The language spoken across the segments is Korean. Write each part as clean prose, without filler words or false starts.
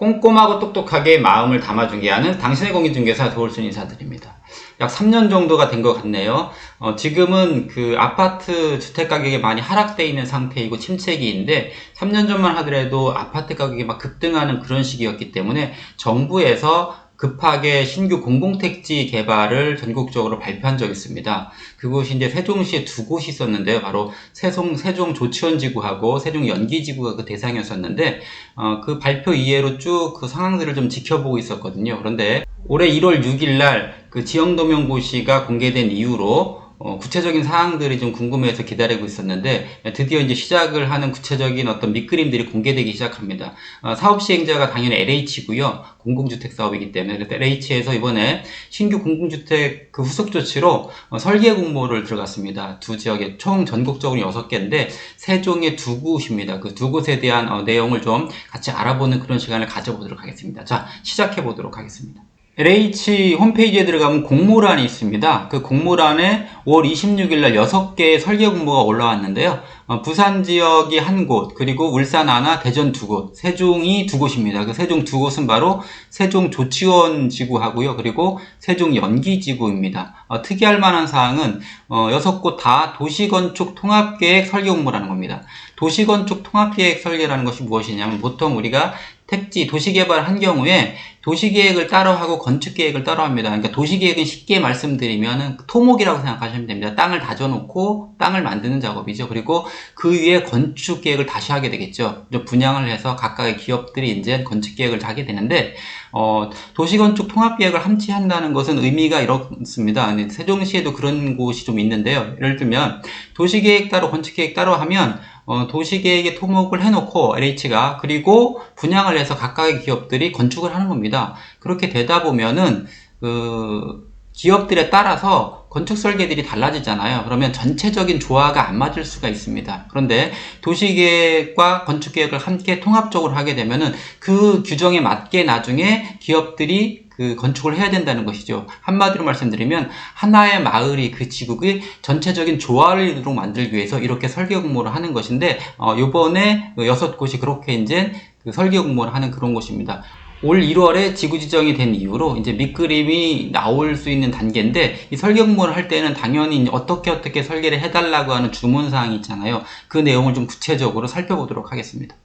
꼼꼼하고 똑똑하게 마음을 담아 중개하는 당신의 공인중개사 도울순 인사드립니다. 약 3년 정도가 된 것 같네요. 지금은 그 아파트 주택 가격이 많이 하락되어 있는 상태이고 침체기인데 3년 전만 하더라도 아파트 가격이 막 급등하는 그런 시기였기 때문에 정부에서 급하게 신규 공공택지 개발을 전국적으로 발표한 적이 있습니다. 그곳이 이제 세종시에 두 곳이 있었는데요. 바로 세종 조치원지구하고 세종 연기지구가 그 대상이었었는데, 그 발표 이후로 쭉 그 상황들을 좀 지켜보고 있었거든요. 그런데 올해 1월 6일 날 그 지형도면고시가 공개된 이후로 구체적인 사항들이 좀 궁금해서 기다리고 있었는데 드디어 이제 시작을 하는 구체적인 어떤 밑그림들이 공개되기 시작합니다. 사업 시행자가 당연히 LH고요. 공공주택 사업이기 때문에 그래서 LH에서 이번에 신규 공공주택 그 후속 조치로 설계 공모를 들어갔습니다. 두 지역에 총 전국적으로 6개인데 세종의 두 곳입니다. 그 두 곳에 대한 내용을 좀 같이 알아보는 그런 시간을 가져보도록 하겠습니다. 자, 시작해 보도록 하겠습니다. LH 홈페이지에 들어가면 공모란이 있습니다. 그 공모란에 5월 26일 날 6개의 설계 공모가 올라왔는데요. 부산 지역이 한 곳, 그리고 울산 하나, 대전 두 곳, 세종이 두 곳입니다. 그 세종 두 곳은 바로 세종 조치원 지구하고요. 그리고 세종 연기 지구입니다. 특이할 만한 사항은 6곳 다 도시건축 통합계획 설계 공모라는 겁니다. 도시건축 통합계획 설계라는 것이 무엇이냐면 보통 우리가 택지, 도시개발 한 경우에 도시계획을 따로 하고 건축계획을 따로 합니다. 그러니까 도시계획은 쉽게 말씀드리면 토목이라고 생각하시면 됩니다. 땅을 다져놓고 땅을 만드는 작업이죠. 그리고 그 위에 건축계획을 다시 하게 되겠죠. 분양을 해서 각각의 기업들이 이제 건축계획을 하게 되는데, 도시건축 통합계획을 함께 한다는 것은 의미가 이렇습니다. 세종시에도 그런 곳이 좀 있는데요. 예를 들면 도시계획 따로 건축계획 따로 하면 도시계획에 토목을 해놓고 LH가 그리고 분양을 해서 각각의 기업들이 건축을 하는 겁니다. 그렇게 되다 보면은 기업들에 따라서 건축 설계들이 달라지잖아요. 그러면 전체적인 조화가 안 맞을 수가 있습니다. 그런데 도시계획과 건축계획을 함께 통합적으로 하게 되면은 그 규정에 맞게 나중에 기업들이 그 건축을 해야 된다는 것이죠. 한마디로 말씀드리면 하나의 마을이 그 지구의 전체적인 조화를 이루도록 만들기 위해서 이렇게 설계 공모를 하는 것인데 요번에 6곳이 그렇게 이제 그 설계 공모를 하는 그런 곳입니다. 올 1월에 지구 지정이 된 이후로 이제 밑그림이 나올 수 있는 단계인데 이 설계 공모를 할 때는 당연히 어떻게 설계를 해달라고 하는 주문사항이 있잖아요. 그 내용을 좀 구체적으로 살펴보도록 하겠습니다.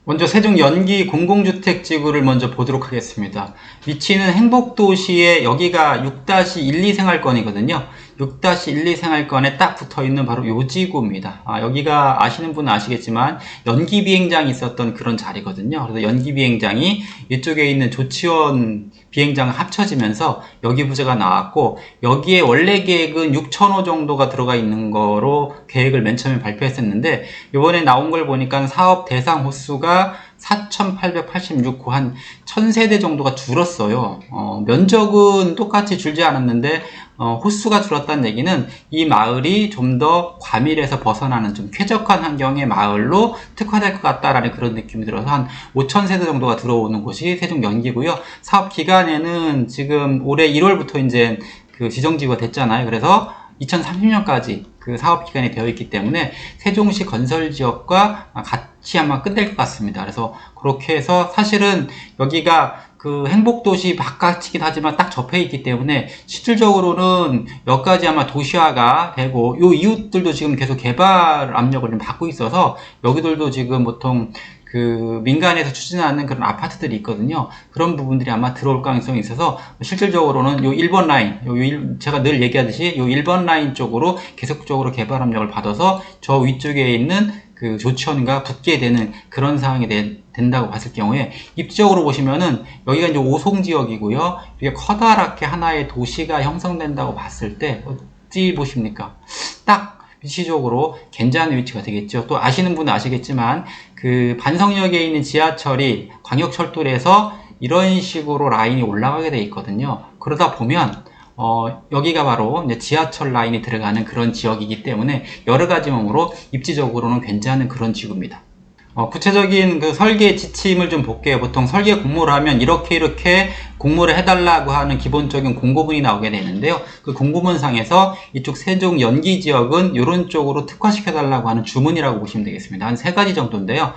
먼저 세종 연기 공공주택지구를 먼저 보도록 하겠습니다. 위치는 행복도시의 여기가 6-12 생활권이거든요. 6-12 생활권에 딱 붙어있는 바로 요 지구입니다. 여기가 아시는 분은 아시겠지만 연기비행장이 있었던 그런 자리거든요. 그래서 연기비행장이 이쪽에 있는 조치원 비행장 합쳐지면서 여기 부지가 나왔고 여기에 원래 계획은 6,000호 정도가 들어가 있는 거로 계획을 맨 처음에 발표했었는데 이번에 나온 걸 보니까 사업 대상 호수가 4,886호 한 1,000세대 정도가 줄었어요. 면적은 똑같이 줄지 않았는데 호수가 줄었다는 얘기는 이 마을이 좀 더 과밀에서 벗어나는 좀 쾌적한 환경의 마을로 특화될 것 같다라는 그런 느낌이 들어서 한 5,000세대 정도가 들어오는 곳이 세종 연기고요. 사업 기간에는 지금 올해 1월부터 이제 그 지정지구가 됐잖아요. 그래서 2030년까지 그 사업 기간이 되어 있기 때문에 세종시 건설 지역과 같이 아마 끝낼 것 같습니다. 그래서 그렇게 해서 사실은 여기가 그 행복도시 바깥이긴 하지만 딱 접해 있기 때문에 실질적으로는 여기까지 아마 도시화가 되고 요 이웃들도 지금 계속 개발 압력을 좀 받고 있어서 여기들도 지금 보통 그 민간에서 추진하는 그런 아파트들이 있거든요. 그런 부분들이 아마 들어올 가능성이 있어서 실질적으로는 요 1번 라인, 제가 늘 얘기하듯이 요 1번 라인 쪽으로 계속적으로 개발 압력을 받아서 저 위쪽에 있는 그 조치원과 붙게 되는 그런 상황이 된다고 봤을 경우에 입지적으로 보시면은 여기가 이제 오송 지역이고요. 이게 커다랗게 하나의 도시가 형성된다고 봤을 때 어찌 보십니까? 딱 위치적으로 괜찮은 위치가 되겠죠. 또 아시는 분은 아시겠지만 그 반성역에 있는 지하철이 광역철도에서 이런 식으로 라인이 올라가게 돼 있거든요. 그러다 보면 여기가 바로 이제 지하철 라인이 들어가는 그런 지역이기 때문에 여러 가지 몸으로 입지적으로는 괜찮은 그런 지구입니다. 구체적인 그 설계 지침을 좀 볼게요. 보통 설계 공모를 하면 이렇게 공모를 해달라고 하는 기본적인 공고문이 나오게 되는데요. 그 공고문상에서 이쪽 세종 연기 지역은 이런 쪽으로 특화시켜달라고 하는 주문이라고 보시면 되겠습니다. 한 3가지 정도인데요.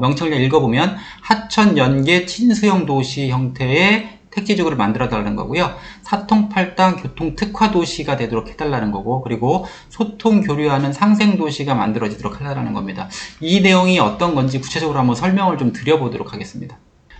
명칭을 읽어보면 하천 연계 친수형 도시 형태의 택지적으로 만들어달라는 거고요. 사통팔당 교통 특화 도시가 되도록 해달라는 거고, 그리고 소통 교류하는 상생 도시가 만들어지도록 하라는 겁니다. 이 내용이 어떤 건지 구체적으로 한번 설명을 좀 드려보도록 하겠습니다.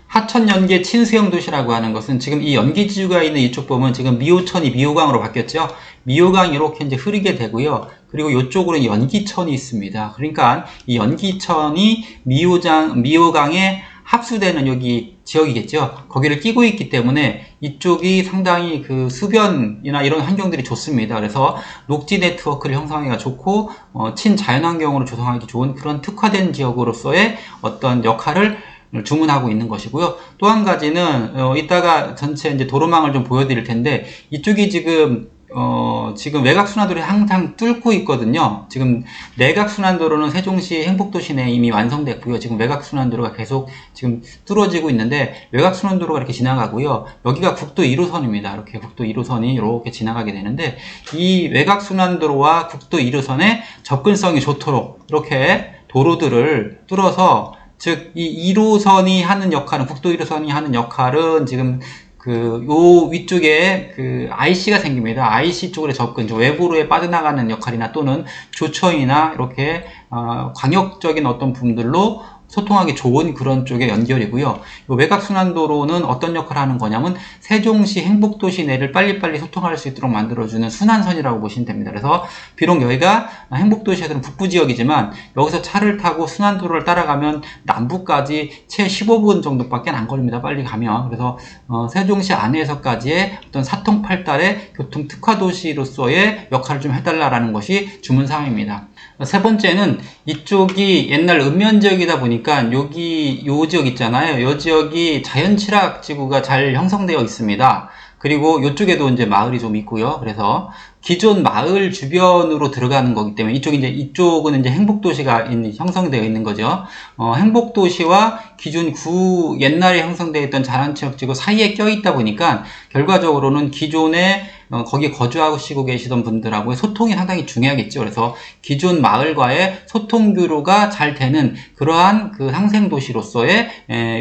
하천 연계 친수형 도시라고 하는 것은 지금 이 연기지구가 있는 이쪽 보면 지금 미호천이 미호강으로 바뀌었죠. 미호강이 이렇게 이제 흐르게 되고요. 그리고 이쪽으로는 연기천이 있습니다. 그러니까 이 연기천이 미호강에 합수되는 여기 지역이겠죠. 거기를 끼고 있기 때문에 이쪽이 상당히 그 수변이나 이런 환경들이 좋습니다. 그래서 녹지 네트워크를 형성하기가 좋고 친자연환경으로 조성하기 좋은 그런 특화된 지역으로서의 어떤 역할을 주문하고 있는 것이고요. 또 한 가지는 이따가 전체 이제 도로망을 좀 보여드릴 텐데 이쪽이 지금 외곽순환도로를 항상 뚫고 있거든요. 지금 내곽순환도로는 세종시 행복도시 내에 이미 완성됐고요. 지금 외곽순환도로가 계속 지금 뚫어지고 있는데 외곽순환도로가 이렇게 지나가고요. 여기가 국도 1호선입니다. 이렇게 국도 1호선이 이렇게 지나가게 되는데 이 외곽순환도로와 국도 1호선의 접근성이 좋도록 이렇게 도로들을 뚫어서 즉 이 1호선이 하는 역할은 국도 1호선이 하는 역할은 지금 요 위쪽에 IC가 생깁니다. IC 쪽으로 접근, 외부로에 빠져나가는 역할이나 또는 조청이나 이렇게, 광역적인 어떤 부분들로 소통하기 좋은 그런 쪽의 연결이고요. 외곽순환도로는 어떤 역할을 하는 거냐면 세종시 행복도시 내를 빨리빨리 소통할 수 있도록 만들어주는 순환선이라고 보시면 됩니다. 그래서 비록 여기가 행복도시에서는 북부지역이지만 여기서 차를 타고 순환도로를 따라가면 남부까지 채 15분 정도밖에 안 걸립니다. 빨리 가면. 그래서 세종시 안에서까지의 어떤 사통팔달의 교통특화도시로서의 역할을 좀 해달라는 것이 주문사항입니다. 세 번째는 이쪽이 옛날 읍면지역이다 보니까 여기 요 지역 있잖아요. 요 지역이 자연취락지구가 잘 형성되어 있습니다. 그리고 이쪽에도 이제 마을이 좀 있고요. 그래서 기존 마을 주변으로 들어가는 거기 때문에 이쪽은 이제 행복도시가 형성되어 있는 거죠. 행복도시와 기존 옛날에 형성되어 있던 자연취락지구 사이에 껴있다 보니까 결과적으로는 기존에 거기 거주하시고 계시던 분들하고의 소통이 상당히 중요하겠죠. 그래서 기존 마을과의 소통 교류가 잘 되는 그러한 상생도시로서의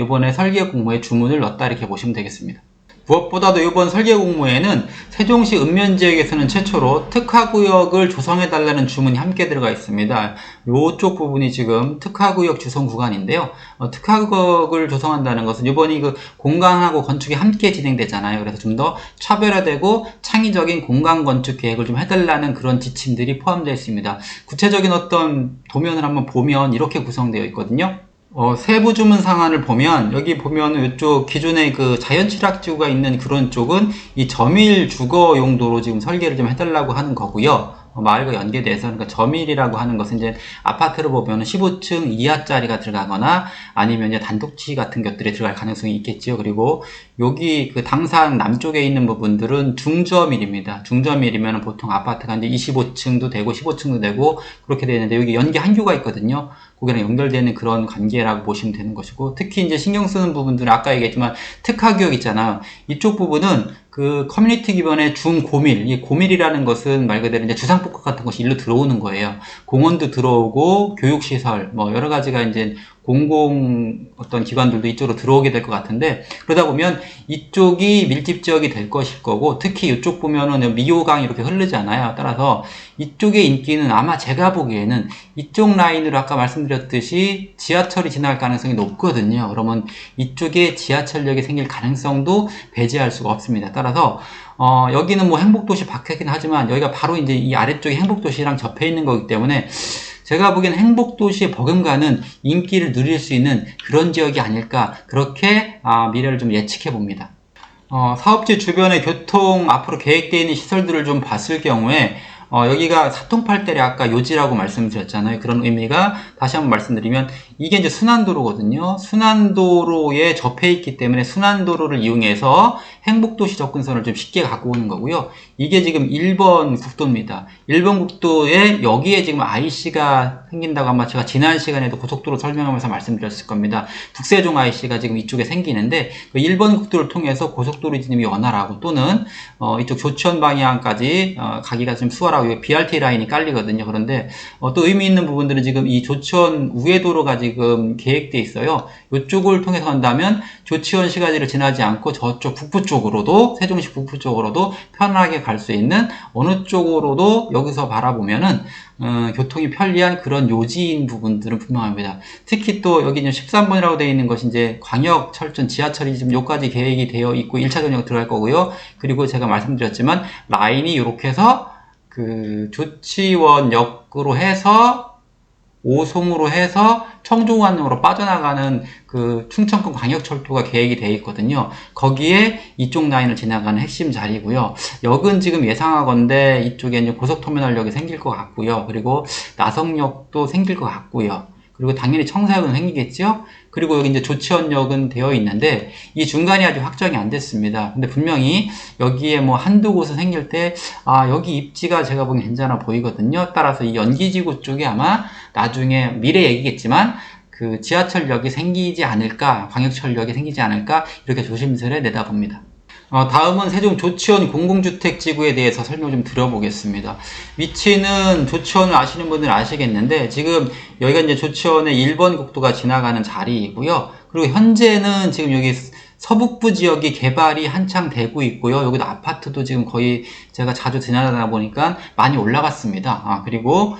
이번에 설계 공모에 주문을 넣었다 이렇게 보시면 되겠습니다. 무엇보다도 이번 설계 공모에는 세종시 읍면지역에서는 최초로 특화구역을 조성해달라는 주문이 함께 들어가 있습니다. 이쪽 부분이 지금 특화구역 주성 구간인데요. 특화구역을 조성한다는 것은 이번이 공간하고 건축이 함께 진행되잖아요. 그래서 좀 더 차별화되고 창의적인 공간 건축 계획을 좀 해달라는 그런 지침들이 포함되어 있습니다. 구체적인 어떤 도면을 한번 보면 이렇게 구성되어 있거든요. 세부 주문 상한을 보면 여기 보면 이쪽 기존의 자연취락지구가 있는 그런 쪽은 이 점일 주거 용도로 지금 설계를 좀 해달라고 하는 거고요. 마을과 연계돼서 그러니까 점일이라고 하는 것은 이제 아파트를 보면 15층 이하짜리가 들어가거나 아니면 이제 단독지 같은 것들이 들어갈 가능성이 있겠지요. 그리고 여기 당산 남쪽에 있는 부분들은 중저밀입니다. 중저밀이면 보통 아파트가 이제 25층도 되고 15층도 되고 그렇게 되는데 여기 연계 한교가 있거든요. 거기랑 연결되는 그런 관계라고 보시면 되는 것이고 특히 이제 신경 쓰는 부분들은 아까 얘기했지만 특화구역 있잖아요. 이쪽 부분은 커뮤니티 기반의 중고밀, 이 고밀이라는 것은 말 그대로 이제 주상복합 같은 것이 일로 들어오는 거예요. 공원도 들어오고 교육시설, 여러 가지가 이제 공공 어떤 기관들도 이쪽으로 들어오게 될 것 같은데 그러다 보면 이쪽이 밀집 지역이 될 것일 거고 특히 이쪽 보면은 미호강이 이렇게 흐르잖아요. 따라서 이쪽의 인기는 아마 제가 보기에는 이쪽 라인으로 아까 말씀드렸듯이 지하철이 지나갈 가능성이 높거든요. 그러면 이쪽에 지하철역이 생길 가능성도 배제할 수가 없습니다. 따라서 여기는 행복도시 박혀있긴 하지만 여기가 바로 이제 이 아래쪽이 행복도시랑 접해 있는 거기 때문에 제가 보기엔 행복도시의 버금가는 인기를 누릴 수 있는 그런 지역이 아닐까 그렇게 미래를 좀 예측해 봅니다. 사업지 주변의 교통 앞으로 계획되어 있는 시설들을 좀 봤을 경우에 여기가 사통팔달의 아까 요지라고 말씀드렸잖아요. 그런 의미가 다시 한번 말씀드리면 이게 이제 순환도로거든요. 순환도로에 접해 있기 때문에 순환도로를 이용해서 행복도시 접근선을 좀 쉽게 갖고 오는 거고요. 이게 지금 1번 국도입니다. 1번 국도에 여기에 지금 IC가 생긴다고 아마 제가 지난 시간에도 고속도로 설명하면서 말씀드렸을 겁니다. 북세종 IC가 지금 이쪽에 생기는데 그 1번 국도를 통해서 고속도로 진입이 원활하고 또는 이쪽 조천 방향까지 가기가 좀 수월하고 BRT 라인이 깔리거든요. 그런데 또 의미 있는 부분들은 지금 이 조천 우회도로가 지금 계획돼 있어요. 이쪽을 통해서 간다면 조치원 시가지를 지나지 않고 저쪽 북부 쪽으로도 세종시 북부 쪽으로도 편하게 갈 수 있는 어느 쪽으로도 여기서 바라보면은 교통이 편리한 그런 요지인 부분들은 분명합니다. 특히 또 여기 지금 13번이라고 되어 있는 것이 이제 광역 철전 지하철이 지금 여기까지 계획이 되어 있고 1차 전역 들어갈 거고요. 그리고 제가 말씀드렸지만 라인이 이렇게 해서 그 조치원역으로 해서 오송으로 해서 청주관으로 빠져나가는 그 충청권 광역철도가 계획이 되어 있거든요. 거기에 이쪽 라인을 지나가는 핵심 자리고요. 역은 지금 예상하건대 이쪽에 이제 고속터미널역이 생길 것 같고요. 그리고 나성역도 생길 것 같고요. 그리고 당연히 청사역은 생기겠죠? 그리고 여기 이제 조치원역은 되어 있는데 이 중간이 아직 확정이 안 됐습니다. 근데 분명히 여기에 뭐 한두 곳은 생길 때 여기 입지가 제가 보기엔 괜찮아 보이거든요. 따라서 이 연기지구 쪽에 아마 나중에 미래 얘기겠지만 그 지하철역이 생기지 않을까, 광역철역이 생기지 않을까 이렇게 조심스레 내다봅니다. 다음은 세종 조치원 공공주택지구에 대해서 설명 좀 드려보겠습니다. 위치는 조치원을 아시는 분들은 아시겠는데 지금 여기가 이제 조치원의 1번 국도가 지나가는 자리이고요. 그리고 현재는 지금 여기 서북부 지역이 개발이 한창 되고 있고요. 여기도 아파트도 지금 거의 제가 자주 지나다니다 보니까 많이 올라갔습니다. 그리고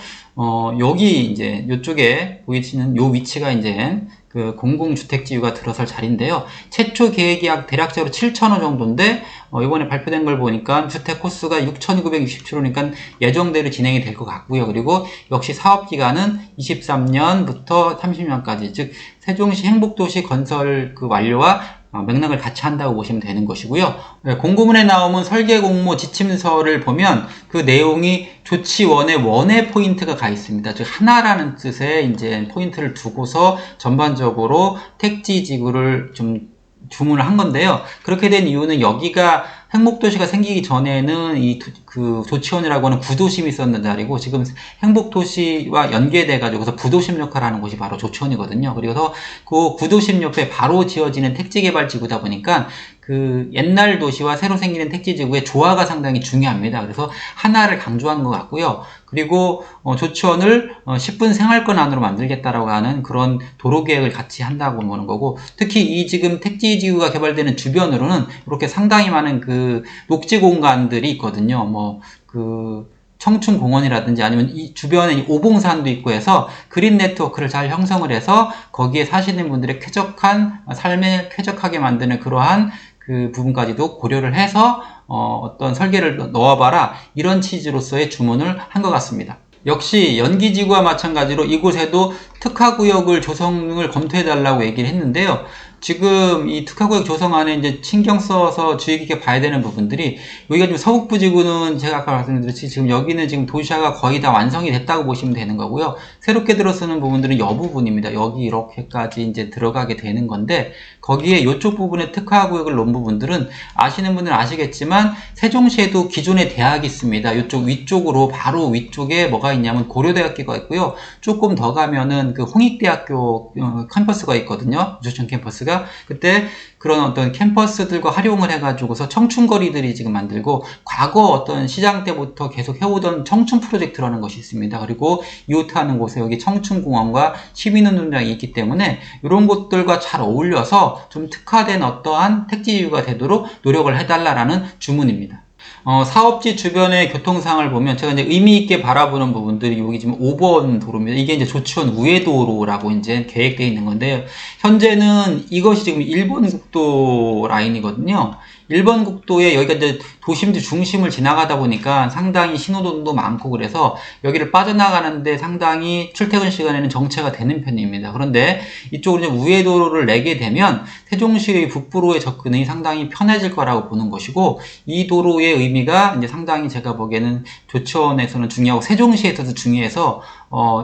여기 이제 이쪽에 보이시는 요 위치가 이제 그 공공주택지구가 들어설 자리인데요. 최초 계획이 약 대략적으로 7,000호 정도인데 이번에 발표된 걸 보니까 주택 코스가 6,967호니까 예정대로 진행이 될 것 같고요. 그리고 역시 사업기간은 23년부터 30년까지 즉 세종시 행복도시 건설 그 완료와 맥락을 같이 한다고 보시면 되는 것이고요. 공고문에 나오는 설계 공모 지침서를 보면 그 내용이 조치원에 원의 포인트가 가 있습니다. 즉 하나라는 뜻의 이제 포인트를 두고서 전반적으로 택지 지구를 좀 주문을 한 건데요. 그렇게 된 이유는 여기가 행복도시가 생기기 전에는 그 조치원이라고 하는 구도심이 있었는 자리고 지금 행복도시와 연계돼가지고 그래서 부도심 역할을 하는 곳이 바로 조치원이거든요. 그래서 그 구도심 옆에 바로 지어지는 택지개발지구다 보니까 그 옛날 도시와 새로 생기는 택지지구의 조화가 상당히 중요합니다. 그래서 하나를 강조하는 것 같고요. 그리고 조치원을 10분 생활권 안으로 만들겠다라고 하는 그런 도로 계획을 같이 한다고 보는 거고 특히 이 지금 택지지구가 개발되는 주변으로는 이렇게 상당히 많은 그 녹지 공간들이 있거든요. 뭐 그 청춘공원이라든지 아니면 이 주변에 오봉산도 있고 해서 그린 네트워크를 잘 형성을 해서 거기에 사시는 분들의 쾌적한 삶에 쾌적하게 만드는 그러한 그 부분까지도 고려를 해서 어떤 설계를 넣어봐라 이런 취지로서의 주문을 한 것 같습니다. 역시 연기지구와 마찬가지로 이곳에도 특화구역을 조성을 검토해달라고 얘기를 했는데요. 지금 이 특화구역 조성안에 이제 신경 써서 주의 깊게 봐야 되는 부분들이 여기가 지금 서북부 지구는 제가 아까 말씀드렸듯이 지금 여기는 지금 도시화가 거의 다 완성이 됐다고 보시면 되는 거고요. 새롭게 들어서는 부분들은 여 부분입니다. 여기 이렇게까지 이제 들어가게 되는 건데 거기에 이쪽 부분에 특화구역을 놓은 부분들은 아시는 분들은 아시겠지만 세종시에도 기존의 대학이 있습니다. 이쪽 위쪽으로 바로 위쪽에 뭐가 있냐면 고려대학교가 있고요. 조금 더 가면은 그 홍익대학교 캠퍼스가 있거든요. 조천 캠퍼스가. 그때 그런 어떤 캠퍼스들과 활용을 해가지고서 청춘거리들이 지금 만들고 과거 어떤 시장 때부터 계속 해오던 청춘 프로젝트라는 것이 있습니다. 그리고 이웃하는 곳에 여기 청춘공원과 시민운동장이 있기 때문에 이런 곳들과 잘 어울려서 좀 특화된 어떠한 택지지구가 되도록 노력을 해달라는 주문입니다. 사업지 주변의 교통상을 보면 제가 이제 의미 있게 바라보는 부분들이 여기 지금 5번 도로입니다. 이게 이제 조치원 우회도로라고 이제 계획되어 있는 건데요. 현재는 이것이 지금 1번 국도 라인이거든요. 1번 국도에 여기가 이제 도심지 중심을 지나가다 보니까 상당히 신호등도 많고 그래서 여기를 빠져나가는데 상당히 출퇴근 시간에는 정체가 되는 편입니다. 그런데 이쪽으로 이제 우회도로를 내게 되면 세종시의 북부로의 접근이 상당히 편해질 거라고 보는 것이고, 이 도로의 의미가 이제 상당히 제가 보기에는 조치원에서는 중요하고 세종시에서도 중요해서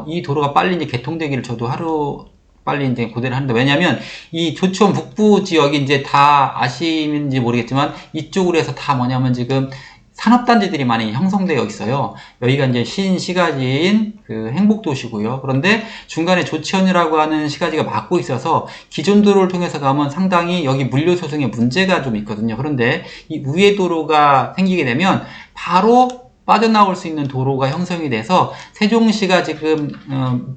이 도로가 빨리 이제 개통되기를 저도 하루 빨리 이제 고대를 하는데, 왜냐면 이 조치원 북부 지역이 이제 다 아시는지 모르겠지만 이쪽으로 해서 다 뭐냐면 지금 산업단지들이 많이 형성되어 있어요. 여기가 이제 신시가지인 그 행복도시고요. 그런데 중간에 조치원이라고 하는 시가지가 막고 있어서 기존 도로를 통해서 가면 상당히 여기 물류 소송에 문제가 좀 있거든요. 그런데 이 우회도로가 생기게 되면 바로 빠져나올 수 있는 도로가 형성이 돼서 세종시가 지금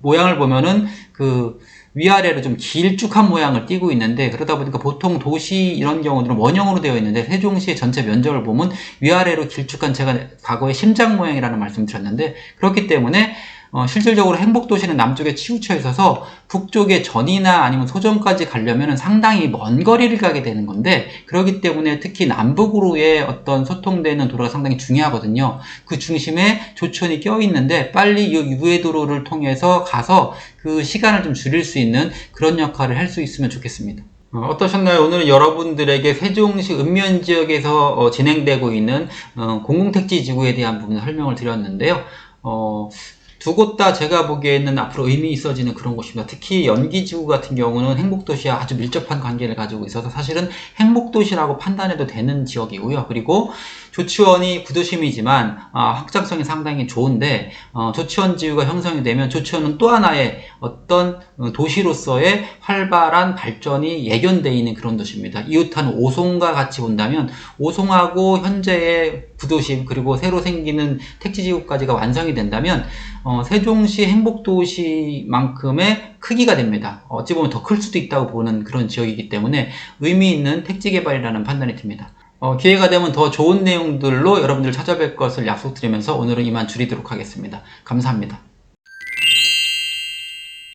모양을 보면은 그 위아래로 좀 길쭉한 모양을 띠고 있는데, 그러다 보니까 보통 도시 이런 경우들은 원형으로 되어 있는데 세종시의 전체 면적을 보면 위아래로 길쭉한, 제가 과거에 심장 모양이라는 말씀 드렸는데, 그렇기 때문에 실질적으로 행복도시는 남쪽에 치우쳐 있어서 북쪽에 전이나 아니면 소전까지 가려면 상당히 먼 거리를 가게 되는 건데, 그렇기 때문에 특히 남북으로의 어떤 소통되는 도로가 상당히 중요하거든요. 그 중심에 조천이 껴있는데 빨리 이 우회도로를 통해서 가서 그 시간을 좀 줄일 수 있는 그런 역할을 할 수 있으면 좋겠습니다. 어떠셨나요? 오늘은 여러분들에게 세종시 읍면지역에서 진행되고 있는 공공택지 지구에 대한 부분을 설명을 드렸는데요. 두 곳 다 제가 보기에는 앞으로 의미 있어지는 그런 곳입니다. 특히 연기지구 같은 경우는 행복도시와 아주 밀접한 관계를 가지고 있어서 사실은 행복도시라고 판단해도 되는 지역이고요. 그리고 조치원이 구도심이지만 확장성이 상당히 좋은데, 조치원 지구가 형성이 되면 조치원은 또 하나의 어떤 도시로서의 활발한 발전이 예견되어 있는 그런 도시입니다. 이웃한 오송과 같이 본다면 오송하고 현재의 구도심 그리고 새로 생기는 택지지구까지가 완성이 된다면 세종시 행복도시만큼의 크기가 됩니다. 어찌 보면 더 클 수도 있다고 보는 그런 지역이기 때문에 의미 있는 택지개발이라는 판단이 듭니다. 기회가 되면 더 좋은 내용들로 여러분들 찾아뵐 것을 약속드리면서 오늘은 이만 줄이도록 하겠습니다. 감사합니다.